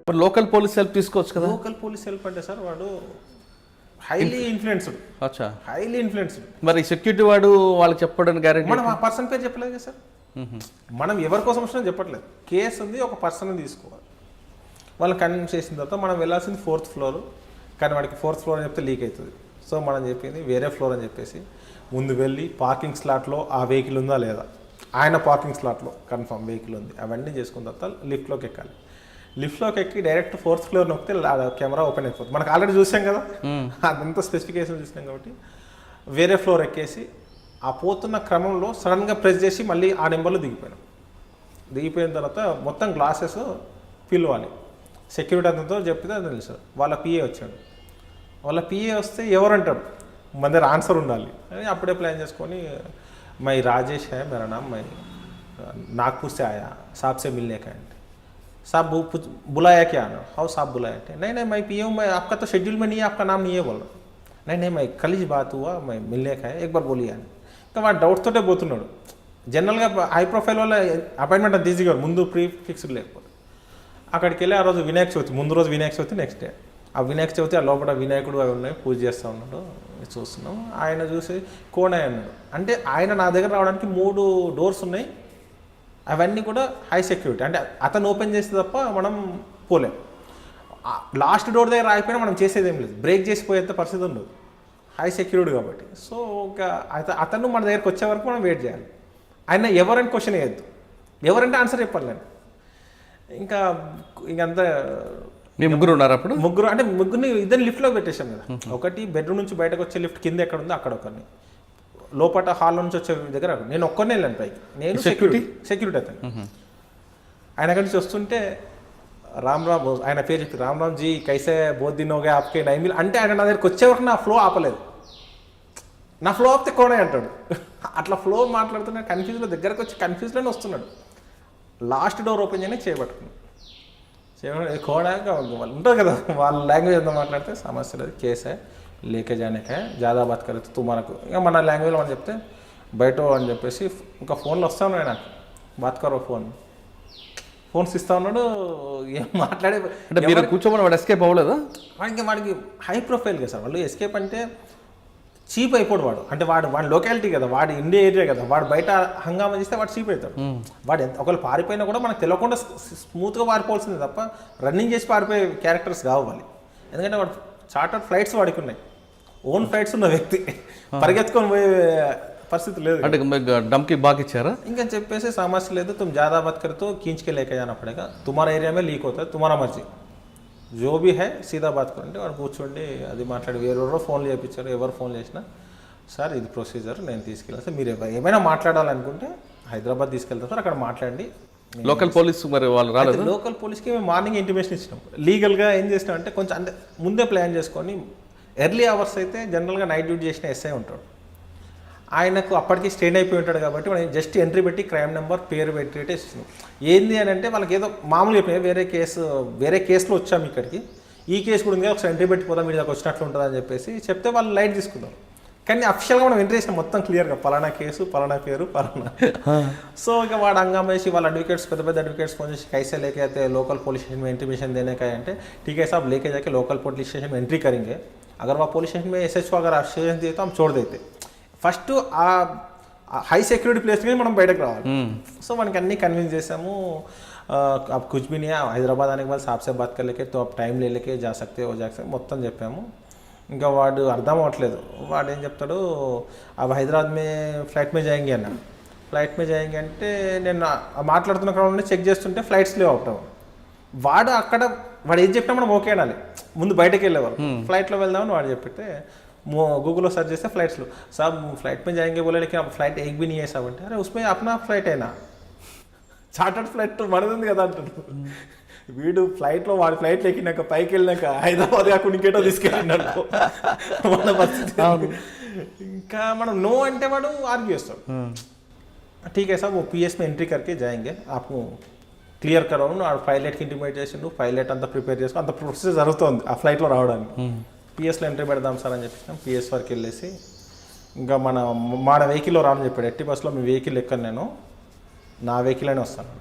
మరి local police help తీసుకోవచ్చు కదా. లోకల్ పోలీస్ హెల్ప్ అంటే సార్ వాడు హైలీ ఇన్ఫ్లుయెన్స్డ్. అచ్చా, హైలీ ఇన్ఫ్లుయెన్స్డ్. మరి సెక్యూరిటీ వాడు వాళ్ళకి చెప్పడానికి గ్యారెంటీ? మనం ఆ పర్సన్ పేరు చెప్పలేదు కదా సార్. మనం ఎవరి కోసం వచ్చినా చెప్పట్లేదు. కేసు ఉంది, ఒక పర్సన్ తీసుకోవాలి. వాళ్ళని కన్విన్స్ చేసిన తర్వాత మనం వెళ్ళాల్సింది 4th ఫ్లోర్. కానీ వాడికి 4th ఫ్లోర్ అని చెప్తే లీక్ అవుతుంది. సో మనం చెప్పింది వేరే ఫ్లోర్ అని చెప్పేసి ముందు వెళ్ళి పార్కింగ్ స్లాట్లో ఆ వెహికల్ ఉందా లేదా, ఆయన పార్కింగ్ స్లాట్లో కన్ఫర్మ్ వెహికల్ ఉంది, అవన్నీ చేసుకున్న తర్వాత లిఫ్ట్లోకి ఎక్కాలి. లిఫ్ట్లోకి ఎక్కి డైరెక్ట్ 4th ఫ్లోర్ నొక్కితే కెమెరా ఓపెన్ అయిపోతుంది. మనకు ఆల్రెడీ చూసాం కదా, అదంతా స్పెసిఫికేషన్ చూసినాం కాబట్టి వేరే ఫ్లోర్ ఎక్కేసి ఆ పోతున్న క్రమంలో సడన్గా ప్రెస్ చేసి మళ్ళీ ఆ నెంబర్లో దిగిపోయినాం. దిగిపోయిన తర్వాత మొత్తం గ్లాసెస్ పిలవాలి. సెక్యూరిటీ అతనితో చెప్తే అది తెలుసు. వాళ్ళ పిఏ వచ్చాడు. వాళ్ళ పిఏ వస్తే ఎవరంటాడు, మన దగ్గర ఆన్సర్ ఉండాలి అని అప్పుడే ప్లాన్ చేసుకొని మై రాజేష్ है मेरा नाम, मैं नागपुर से आया, साहब से मिलने का है. साहब बुलाया क्या ना? हाउ साहब बुलाया थे? नहीं नहीं मैं पी हूँ, मैं आपका तो शेड्यूल में नहीं है, आपका नाम नहीं है बोल रहा. नहीं नहीं मैं कल ही बात हुआ, मैं मिलने का है, एक बार बोलिए అని. ఇంకా వాడు డౌట్ తోటే పోతున్నాడు. జనరల్గా హై ప్రొఫైల్ వల్ల అపాయింట్మెంట్ అంత ఈజీగా ముందు ప్రీ ఫిక్స్డ్ లేకపోతే అక్కడికి వెళ్ళి ఆ రోజు వినాయక చవితి, ముందు రోజు వినాయక చవితి, నెక్స్ట్ డే ఆ వినాయక చవితి. ఆ లోపల వినాయకుడు అవి ఉన్నాయి, పూజ చేస్తూ ఉన్నాడు. చూస్తున్నాం. ఆయన చూసి కోనే అన్నాడు. అంటే ఆయన నా దగ్గర రావడానికి 3 డోర్స్ ఉన్నాయి, అవన్నీ కూడా హై సెక్యూరిటీ. అంటే అతను ఓపెన్ చేస్తే తప్ప మనం పోలేం. లాస్ట్ డోర్ దగ్గర ఆగిపోయినా మనం చేసేది ఏం లేదు, బ్రేక్ చేసిపోయేంత పరిస్థితి ఉండదు, హై సెక్యూరిటీ కాబట్టి. సో ఇంకా అతను మన దగ్గరకు వచ్చే వరకు మనం వెయిట్ చేయాలి. ఆయన ఎవరంటే క్వశ్చన్ వేయద్దు, ఎవరంటే ఆన్సర్ చెప్పాలి. ఇంకా ఇంకంతా మీ ముగ్గురు ఉన్నారు అప్పుడు? ముగ్గురు అంటే ముగ్గురిని ఇద్దరు లిఫ్ట్లో పెట్టేశాం కదా. ఒకటి బెడ్రూమ్ నుంచి బయటకు వచ్చే లిఫ్ట్ కింద ఎక్కడ ఉందో అక్కడ ఒకరిని, లోపల హాల్ నుంచి వచ్చే దగ్గర నేను ఒక్కరినే వెళ్ళాను పైకి. నేను సెక్యూరిటీ అతను. ఆయన అక్కడి నుంచి వస్తుంటే రామ్ ఆయన పేరు చెప్పి రామ్ జీ కైసే బోత్ దిన్ హోగా ఆప్కే నైమిల్ అంటే ఆయన నా దగ్గరికి వచ్చే వరకు నా ఫ్లో ఆపలేదు. నా ఫ్లో ఆపితే కోనే అంటాడు. అట్లా ఫ్లో మాట్లాడుతున్నాడు. కన్ఫ్యూజ్లో దగ్గరకు వచ్చి కన్ఫ్యూజ్లోనే వస్తున్నాడు. లాస్ట్ డోర్ ఓపెన్ చేయని చేయబట్టుకున్నాడు. కోడాక వాళ్ళు ఉంటారు కదా, వాళ్ళ లాంగ్వేజ్ ఎంత మాట్లాడితే సమస్య లేదు, కేసే లేకే జానేకే జాదా బాత్ కరెక్ట్ తుమారకు. ఇక మన లాంగ్వేజ్లో మనం చెప్తే బయట అని చెప్పేసి ఇంకా ఫోన్లో వస్తా ఉన్నాడు. నాకు బాత్ కరో ఫోన్స్ ఇస్తా ఉన్నాడు. ఏం మాట్లాడే అంటే మీరు కూర్చోమని వాడు ఎస్కేప్ అవ్వలేదా? వాడికి హై ప్రొఫైల్ కదా సార్. వాళ్ళు ఎస్కేప్ అంటే చీప్ అయిపోడు వాడు. అంటే వాడి లొకాలిటీ కదా, వాడి ఇండియా ఏరియా కదా, వాడు బయట హంగామా చేస్తే వాడు చీప్ అవుతాడు. వాడు ఒకవేళ పారిపోయినా కూడా మనకు తెలియకుండా స్మూత్గా పారిపోవాల్సింది తప్ప రన్నింగ్ చేసి పారిపోయే క్యారెక్టర్స్ కావాలి. ఎందుకంటే వాడు చార్టర్డ్ ఫ్లైట్స్ వాడికి ఉన్నాయి, ఓన్ ఫ్లైట్స్ ఉన్న వ్యక్తి, పరిగెత్తుకొని పోయే పరిస్థితి లేదు. అంటే డమ్కి బాగా ఇచ్చారా? ఇంకా చెప్పేసి సమస్య లేదు, तुम ज़्यादा बात करे तो खींच के लेके जाना पड़ेगा, तुम्हारा एरिया में लीक होता है, तुम्हारा मर्जी, जो भी है సీదా బాత్ కరండి. వాడు కూర్చోండి అది మాట్లాడి వేరెవరో ఫోన్లు చేయించారు. ఎవరు ఫోన్ చేసినా సార్ ఇది ప్రొసీజర్, నేను తీసుకెళ్ళాను సార్, మీరు ఏమైనా మాట్లాడాలనుకుంటే హైదరాబాద్ తీసుకెళ్తాం సార్, అక్కడ మాట్లాడండి. లోకల్ పోలీస్ మరి వాళ్ళు రాలేదు? లోకల్ పోలీస్కి మేము మార్నింగ్ ఇంటిమేషన్ ఇచ్చినాం. లీగల్గా ఏం చేసినాం అంటే కొంచెం అంటే ముందే ప్లాన్ చేసుకొని ఎర్లీ అవర్స్ అయితే జనరల్గా నైట్ డ్యూటీ చేసిన ఎస్ఐ ఉంటాడు. ఆయనకు అప్పటికి స్టేన్ అయిపోయి ఉంటాడు కాబట్టి మనం జస్ట్ ఎంట్రీ పెట్టి క్రైమ్ నెంబర్ పేరు పెట్టి ఇస్తున్నాం. ఏంది అని అంటే వాళ్ళకి ఏదో మామూలు చెప్పిన వేరే కేసులో వచ్చాము ఇక్కడికి, ఈ కేసు కూడా ఉంది, ఒకసారి ఎంట్రీ పెట్టిపోదాం, మీరు దాకా వచ్చినట్లు ఉంటుంది అని చెప్పేసి చెప్తే వాళ్ళు లైట్ తీసుకుందాం. కానీ అఫిషియల్గా మనం ఎంట్రీ చేసినాం మొత్తం క్లియర్గా, పలానా కేసు, పలానా పేరు, పలానా. సో ఇక వాడు హంగామా వేసి వాళ్ళ అడ్వకేట్స్ పెద్ద అడ్వకేట్స్ ఫోన్ చేసి कैसे लेके आते हैं लोकल पुलिस स्टेशन में इंटीमेशन देने का है, ठीक है साहब लेके जाके लोकल पुलिस स्टेशन में एंट्री करेंगे, अगर वह पुलिस स्टेशन में SHO अगर आश्चर्य दिए तो हम छोड़ देते. ఫస్ట్ ఆ హై సెక్యూరిటీ ప్లేస్ నుంచి మనం బయటకు రావాలి. సో మనకి అన్నీ కన్విన్స్ చేసాము. अब कुछ भी नहीं है, హైదరాబాద్ आने के बाद साहब से बात कर लेके तो आप टाइम ले लेके जा सकते हो మొత్తం చెప్పాము. ఇంకా వాడు అర్థం అవ్వట్లేదు. వాడు ఏం చెప్తాడు, अब హైదరాబాద్ మే ఫ్లైట్ మే జాయింగే అన్న. ఫ్లైట్ మే జాయింగే అంటే నేను మాట్లాడుతున్న క్రమంలో చెక్ చేస్తుంటే ఫ్లైట్స్ లేవు అవటం. వాడు ఏం చెప్పినా మనం ఓకే అనాలి. ముందు బయటకు వెళ్ళేవారు, ఫ్లైట్లో వెళ్దామని వాడు చెప్పితే गूगल सर्च చేస్తే ఫ్లైట్స్లో సాబ్ ఫ్లైట్ में जाएंगे बोले लेकिन अब फ्लाइट एक भी नहीं है साहब అంటే అరే उसमें अपना फ्लाइट है ना, చార్టర్డ్ ఫ్లైట్ మనది కదా అంటాడు. వీడు ఫ్లైట్లో వాడి ఫ్లైట్లో ఎక్కినాక పైకి వెళ్ళినాక హైదరాబాద్ కాకుండా ఇంకేటో తీసుకెళ్ళినాడు మన పరిస్థితి. ఇంకా మనం నో అంటే వాడు ఆర్గ్యూ చేస్తాడు. ठीक है साहब वो PS में एंट्री करके जाएंगे, आपको క్లియర్ కరవు, ఆ పైలట్కి ఇంటిమేట్ చేసిండు, పైలట్ అంతా ప్రిపేర్ చేసుకో, అంత ప్రొసెస్ జరుగుతుంది ఆ ఫ్లైట్లో రావడానికి. పిఎస్లో ఎంట్రీ పెడదాం సార్ అని చెప్పేసినాం. పిఎస్ వరకు వెళ్ళేసి ఇంకా మన వెహికల్లో రాని చెప్పాడు. ఎట్టి బస్సులో మీ వెహికల్ ఎక్కను, నేను నా వెహికల్ అని వస్తాను.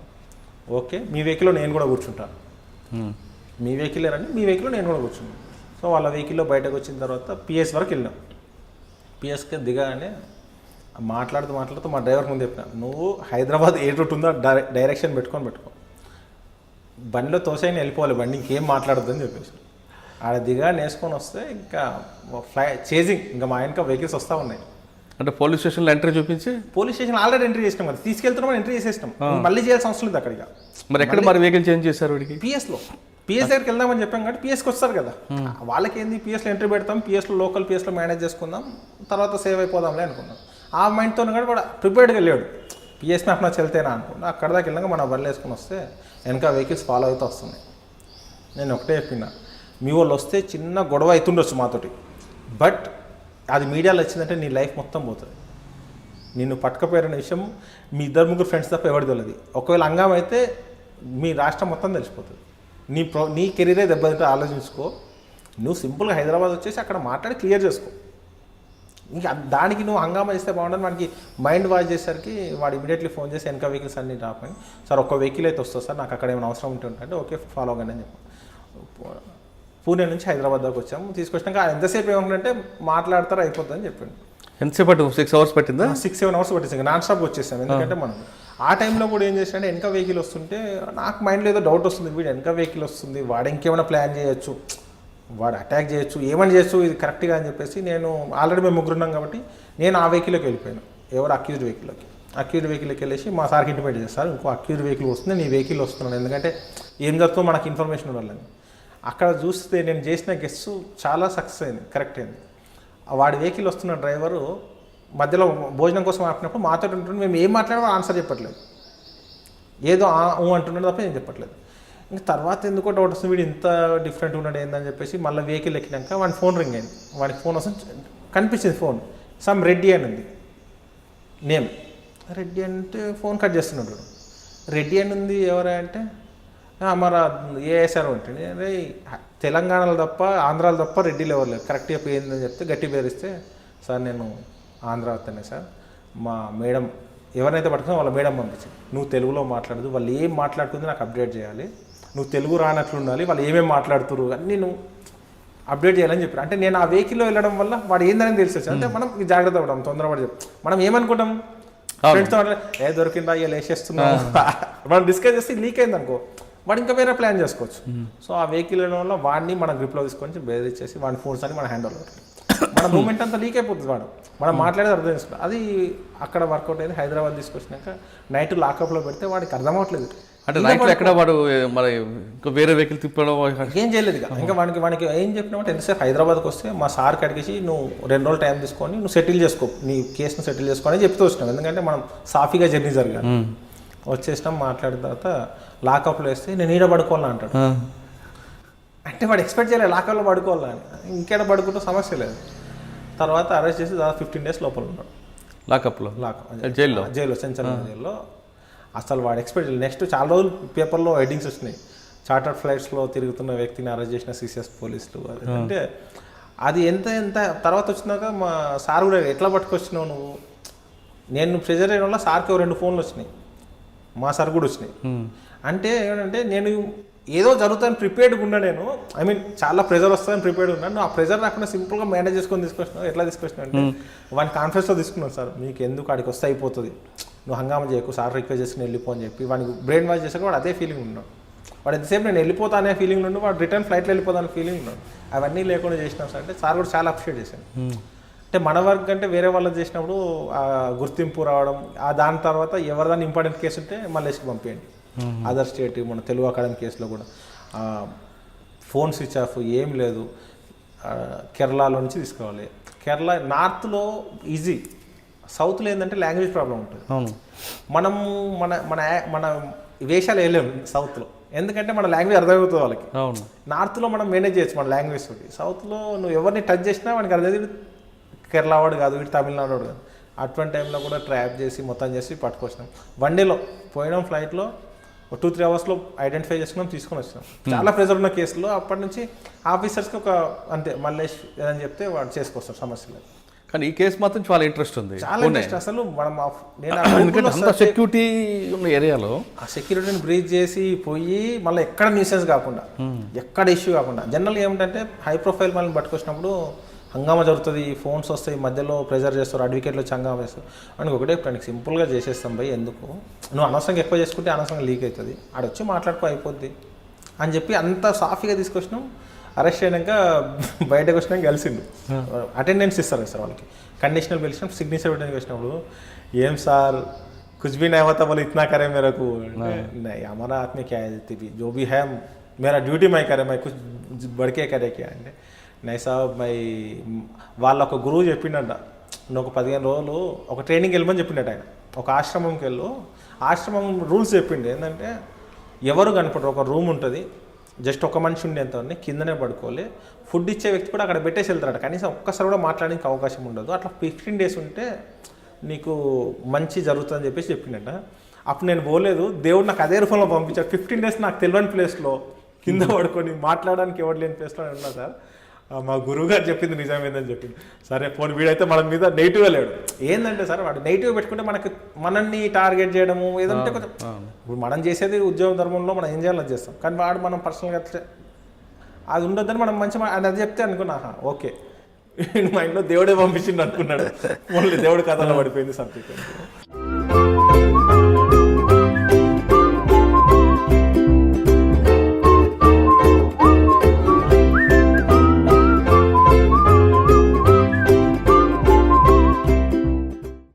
ఓకే మీ వెహికల్లో నేను కూడా కూర్చుంటాను, మీ వెహికల్ రండి, మీ వెహికల్లో నేను కూడా కూర్చున్నాను. సో వాళ్ళ వెహికల్లో బయటకు వచ్చిన తర్వాత పిఎస్ వరకు వెళ్ళాం. పిఎస్కి దిగానే మాట్లాడుతూ మా డ్రైవర్ ముందు చెప్పిన, నువ్వు హైదరాబాద్ ఏ రూట్ ఉందో డైరెక్షన్ పెట్టుకో, బండిలో తోసైనా వెళ్ళిపోవాలి, బండి ఇంకేం మాట్లాడద్దు అని చెప్పేసి ఆడ దిగా నేసుకొని వస్తే ఇంకా చేజింగ్, ఇంకా మా ఆయనక వెహికల్స్ వస్తూ ఉన్నాయి. అంటే పోలీస్ స్టేషన్లో ఎంట్రీ చూపించి, పోలీస్ స్టేషన్ ఆల్రెడీ ఎంట్రీ చేసినాం కదా, తీసుకెళ్తున్నాం ఎంట్రీ చేసేసినాం, మళ్ళీ చేయాల్సిన అవసరం లేదు అక్కడికి. మరి ఎక్కడ మరి వెహికల్ చేంజ్ చేశారు వీడికి? పిఎస్లో, పిఎస్ దగ్గరికి వెళ్దామని చెప్పాం కాబట్టి పిఎస్కి వస్తారు కదా, వాళ్ళకి ఏంది పిఎస్లో ఎంట్రీ పెడతాం, పిఎస్లో లోకల్ పిఎస్లో మేనేజ్ చేసుకుందాం, తర్వాత సేవ్ అయిపోదాంలే అనుకున్నాం. ఆ మైండ్తో కూడా వాడు ప్రిపేర్డ్గా వెళ్ళాడు, పిఎస్ మ్యాప్ నాకు వెళ్తేనా అనుకున్నా. అక్కడ దాకా వెళ్ళాక మన బండ్లు వేసుకుని వస్తే వెనక వెహికల్స్ ఫాలో అవుతూ వస్తున్నాయి. నేను ఒకటే చెప్పిన, మీ వాళ్ళు వస్తే చిన్న గొడవ అవుతుండొచ్చు మాతోటి, బట్ అది మీడియాలో వచ్చిందంటే నీ లైఫ్ మొత్తం పోతుంది. నిన్ను పట్టుకపోయిన విషయం మీ 2-3 ఫ్రెండ్స్ తప్ప ఎవరికి తెలియదు. ఒకవేళ హంగామ అయితే మీ రాష్ట్రం మొత్తం తెలిసిపోతుంది. నీ కెరీరే దెబ్బతింటే ఆలోచించుకో. నువ్వు సింపుల్గా హైదరాబాద్ వచ్చేసి అక్కడ మాట్లాడి క్లియర్ చేసుకో. ఇంకా దానికి నువ్వు హంగామా చేస్తే బాగుంటుంది. మనకి మైండ్ వాష్ చేసరికి వాడు ఇమీడియట్లీ ఫోన్ చేసి వెనక వెహికల్స్ అన్ని డ్రాప్ అని, సార్ ఒక్క వెహికల్ అయితే వస్తుంది సార్, నాకు అక్కడ ఏమైనా అవసరం ఉంటుంటే ఓకే ఫాలో అవ్వండి అని చెప్పి పూణే నుంచి హైదరాబాద్ దాకా వచ్చాము. తీసుకొచ్చినాక ఎంతసేపు ఏమంటే మాట్లాడతారో అయిపోతుందని చెప్పండి. ఎంతసేపు పట్టు? 6 hours పట్టిందా? 6-7 hours పట్టేసాం, నాన్ స్టాప్ వచ్చేసాం. ఎందుకంటే మనం ఆ టైంలో కూడా ఏం చేసినా వెనక వెహికల్ వస్తుంటే నాకు మైండ్లో ఏదో డౌట్ వస్తుంది, వీడు వెనక వెహికల్ వస్తుంది, వాడు ఇంకేమైనా ప్లాన్ చేయొచ్చు, వాడు అటాక్ చేయొచ్చు, ఏమని చేయొచ్చు, ఇది కరెక్ట్గా అని చెప్పేసి నేను ఆల్రెడీ మేము 3 ఉన్నాం కాబట్టి నేను ఆ వెహికల్లోకి వెళ్ళిపోయాను. ఎవరు అక్యూజ్డ్ వెహికల్లోకి వెళ్ళేసి మా సార్కి ఇంటిమేట్ చేస్తారు, ఇంకో అక్యూజ్డ్ వెహికల్ వస్తుంది, నీ వెహికల్ వస్తున్నాను, ఎందుకంటే ఏం జరుగుతుందో మనకి ఇన్ఫర్మేషన్ ఉండాలని. అక్కడ చూస్తే నేను చేసిన గెస్ట్ చాలా సక్సెస్ అయింది, కరెక్ట్ అయింది. వాడి వెహికల్ వస్తున్న డ్రైవరు మధ్యలో భోజనం కోసం ఆపినప్పుడు మాతో ఉంటుంటే మేము ఏం మాట్లాడమో ఆన్సర్ చెప్పట్లేదు, ఏదో అంటున్నాడు తప్ప ఏం చెప్పట్లేదు. ఇంకా తర్వాత ఎందుకో డౌట్ వస్తుంది, వీడు ఇంత డిఫరెంట్ ఉన్నాడు ఏందని చెప్పేసి మళ్ళీ వెహికల్ ఎక్కినాక వాడి ఫోన్ రింగ్ అయింది. వాడికి ఫోన్ వస్తుంది, కనిపించింది ఫోన్, సమ్ రెడ్డి అని ఉంది నేమ్. రెడ్డి అంటే ఫోన్ కట్ చేస్తున్నాడు. రెడ్డి అని ఉంది ఎవరా అంటే మరి ఏఎస్ఆర్ ఉంటుంది. అదే తెలంగాణలో తప్ప ఆంధ్రాలో తప్ప రెడ్డిలో ఎవరు లేదు, కరెక్ట్గా పోయిందని చెప్తే గట్టి పేరిస్తే, సార్ నేను ఆంధ్ర వస్తానే సార్, మా మేడం ఎవరైతే పట్టుకున్నా వాళ్ళ మేడం పంపించింది, నువ్వు తెలుగులో మాట్లాడదు, వాళ్ళు ఏం మాట్లాడుతుంది నాకు అప్డేట్ చేయాలి, నువ్వు తెలుగు రానట్లు ఉండాలి, వాళ్ళు ఏమేమి మాట్లాడుతున్నారు అన్నీ నువ్వు అప్డేట్ చేయాలని చెప్పారు. అంటే నేను ఆ వెహికల్లో వెళ్ళడం వల్ల వాడు ఏందని తెలిసి అంటే మనం జాగ్రత్త పడడం, తొందరపడి చెప్తాం. మనం ఏమనుకుంటాం ఫ్రెండ్స్తో ఏ దొరికిందా ఇలా వేసేస్తున్నాం, మనం డిస్కస్ చేస్తే లీక్ అయింది అనుకో, వాడు ఇంకా వేరే ప్లాన్ చేసుకోవచ్చు. సో ఆ వెహికల్ వెళ్ళడం వల్ల వాడిని మన గ్రిప్లో తీసుకొని బెదిరించేసి వాడి ఫోన్స్ అని మన హ్యాండ్ ఓవర్, మన మూమెంట్ అంతా లీక్ అయిపోతుంది. వాడు మనం మాట్లాడేది అర్థం చేసుకుంటాం. అది అక్కడ వర్కౌట్ అయింది. హైదరాబాద్ తీసుకొచ్చినాక నైట్ లాకప్లో పెడితే వాడికి అర్థం అవ్వట్లేదు. అంటే నైట్లో ఎక్కడ వాడు మరి ఇంకా వేరే వెహికల్ తిప్పడం ఏం చేయలేదు. ఇంకా వానికి ఏం చెప్పినామంటే ఎంతసేపు హైదరాబాద్కి వస్తే మా సార్కి అడిగేసి నువ్వు 2 రోజులు టైం తీసుకొని నువ్వు సెటిల్ చేసుకో, నీ కేసును సెటిల్ చేసుకోని చెప్తూ వచ్చినాం. ఎందుకంటే మనం సాఫీగా జర్నీ జరగాలి. వచ్చేసినాం, మాట్లాడిన తర్వాత లాకప్లో వేస్తే నేను ఈడ పడుకోవాలని అంటాడు. అంటే వాడు ఎక్స్పెక్ట్ చేయలేదు లాకప్లో పడుకోవాలని, ఇంకేడ పడుకుంటే సమస్య లేదు. తర్వాత అరెస్ట్ చేసి దాదాపు 15 days లోపల ఉన్నాడు లాకప్లో, జైల్లో సెంచరీ జైల్లో. అసలు వాడు ఎక్స్పెక్ట్ చేయలేదు. నెక్స్ట్ చాలా రోజులు పేపర్లో హెడ్డింగ్స్ వచ్చినాయి, చార్టర్డ్ ఫ్లైట్స్లో తిరుగుతున్న వ్యక్తిని అరెస్ట్ చేసిన సిసిఎస్ పోలీసులు. అంటే అది ఎంత తర్వాత వచ్చినాక మా సార్ కూడా ఎట్లా పట్టుకొచ్చినావు నువ్వు, నేను ప్రెజర్ అయిన వల్ల సార్కి 2 ఫోన్లు వచ్చినాయి, మా సార్ కూడా వచ్చినాయి. అంటే ఏంటంటే నేను ఏదో జరుగుతాను ప్రిపేర్డ్గా ఉన్నా, నేను చాలా ప్రెజర్ వస్తుందని ప్రిపేర్డ్ ఉన్నాను. ఆ ప్రెజర్ రాకుండా సింపుల్గా మేనేజ్ చేసుకొని తీసుకొచ్చినావు. ఎట్లా తీసుకొచ్చినా అంటే వాడిని కాన్ఫరెన్స్లో తీసుకున్నాను, సార్ మీకు ఎందుకు అక్కడికి వస్తే అయిపోతుంది, నువ్వు హంగామా చేయకు, సార్ రిక్వెస్ట్ చేసుకుని వెళ్ళిపో అని చెప్పి వాడికి బ్రెయిన్ వాష్ చేశాక వాడు అదే ఫీలింగ్ ఉన్నాడు. వాడు ఎంతసేపు నేను వెళ్ళిపోతా అనే ఫీలింగ్ నుండి వాడు రిటర్న్ ఫ్లైట్లో వెళ్ళిపోతానే ఫీలింగ్ ఉన్నాడు. అవన్నీ లేకుండా చేసినాం సార్ అంటే సార్ కూడా చాలా అప్రిషియేట్ చేశాను. అంటే మన వర్క్ అంటే వేరే వాళ్ళకి చేసినప్పుడు ఆ గుర్తింపు రావడం, ఆ దాని తర్వాత ఎవరిదాన్ని ఇంపార్టెంట్ కేసు ఉంటే మలేషియాకి పంపించండి. అదర్ స్టేట్ మన తెలుగు అకాడమీ కేసులో కూడా ఫోన్ స్విచ్ ఆఫ్ ఏం లేదు, కేరళలో నుంచి తీసుకోవాలి. కేరళ నార్త్లో ఈజీ, సౌత్లో ఏంటంటే లాంగ్వేజ్ ప్రాబ్లం ఉంటుంది. మనం మన మన మన వేషాలు వేయలేము సౌత్లో, ఎందుకంటే మన లాంగ్వేజ్ అర్థమవుతుంది వాళ్ళకి. నార్త్లో మనం మేనేజ్ చేయొచ్చు మన లాంగ్వేజ్ తోటి. సౌత్లో నువ్వు ఎవరిని టచ్ చేసినా వాడికి అర్థం కేరళ వాడు కాదు, వీడు తమిళనాడు వాడు కాదు. అటువంటి టైంలో కూడా ట్రాప్ చేసి మొత్తం చేసి పట్టుకొచ్చినాం. 1 day పోయినాం ఫ్లైట్లో, 2-3 hours ఐడెంటిఫై చేసుకున్నాం, తీసుకొని వచ్చినాం. చాలా ప్రెజర్ ఉన్న కేసులో అప్పటి నుంచి ఆఫీసర్స్కి అంతే మల్లేష్ ఏదని చెప్తే వాడు చేసుకొస్తారు, సమస్య లేదు. కానీ ఈ కేసు మాత్రం చాలా ఇంట్రెస్ట్ ఉంది. చాలా ఇంట్రెస్ట్ అసలు మనం నేను ఎందుకంటే అంత సెక్యూరిటీ ఉన్న ఏరియాలో ఆ సెక్యూరిటీని బ్రీచ్ చేసి పోయి మళ్ళీ ఎక్కడ న్యూసెన్స్ కాకుండా ఎక్కడ ఇష్యూ కాకుండా జనరల్గా ఏమిటంటే హై ప్రొఫైల్ మనల్ని పట్టుకొచ్చినప్పుడు హంగామా జరుగుతుంది, ఫోన్స్ వస్తాయి, మధ్యలో ప్రెజర్ చేస్తారు, అడ్వకేట్లు వచ్చి హంగామా చేస్తారు. అని ఒకటే ఇప్పుడు సింపుల్గా చేసేస్తాం భయ్, ఎందుకు నువ్వు అనవసరంగా ఎక్కువ చేసుకుంటే అనవసరంగా లీక్ అవుతుంది, ఆడొచ్చి మాట్లాడుకో అయిపోద్ది అని చెప్పి అంత సాఫీగా తీసుకొచ్చినాం. అరెస్ట్ అయినాక బయటకు వచ్చినాక కలిసిండు, అటెండెన్స్ ఇస్తారు సార్ వాళ్ళకి, కండిషనల్ పిలిచినాం, సిగ్నేచర్ పెట్టడానికి వచ్చినప్పుడు ఏం సార్ कुछ भी नहीं होता बोले इतना करे मेरे को, नहीं हमारा हाथ में क्या है, जो भी है मेरा ड्यूटी मैं करे, मैं कुछ बढ़ के करे क्या అంటే नहीं साहब मैं వాళ్ళ ఒక గురువు చెప్పిండట, నువ్వు ఒక 15 రోజులు ఒక ట్రైనింగ్కి వెళ్ళమని చెప్పిండట ఆయన, ఒక ఆశ్రమంకి వెళ్ళు, ఆశ్రమం రూల్స్ చెప్పిండు ఏంటంటే ఎవరు కనపడరు, ఒక రూమ్ ఉంటుంది, జస్ట్ ఒక మనిషి ఉండేంత కిందనే పడుకోవాలి, ఫుడ్ ఇచ్చే వ్యక్తి కూడా అక్కడ పెట్టేసి వెళ్తారట, కనీసం ఒక్కసారి కూడా మాట్లాడడానికి అవకాశం ఉండదు, అట్లా 15 days ఉంటే నీకు మంచి జరుగుతుందని చెప్పేసి చెప్పిండట. అప్పుడు నేను పోలేదు, దేవుడు నాకు అదే రూపంలో పంపించాడు. 15 days నాకు తెలియని ప్లేస్లో కింద పడుకొని మాట్లాడడానికి ఎవరు లేని ప్లేస్లో ఉన్నా సార్, మా గురువు గారు చెప్పింది నిజమేందని చెప్పింది. సరే ఫోన్ వీడైతే మన మీద నెగిటివ్గా లేడు, ఏంటంటే సార్ వాడు నెగిటివ్ పెట్టుకుంటే మనల్ని టార్గెట్ చేయడము ఏదంటే కొంచెం, ఇప్పుడు మనం చేసేది ఉద్యోగ ధర్మంలో మనం ఏం చేయాలో చేస్తాం, కానీ వాడు మనం పర్సనల్గా అది ఉండొద్దని మనం మంచిగా అది చెప్తే అనుకున్నా ఓకే మా ఇంట్లో దేవుడే పంపించిండు అనుకున్నాడు, ఓన్లీ దేవుడి కథలో పడిపోయింది సబ్జెక్ట్.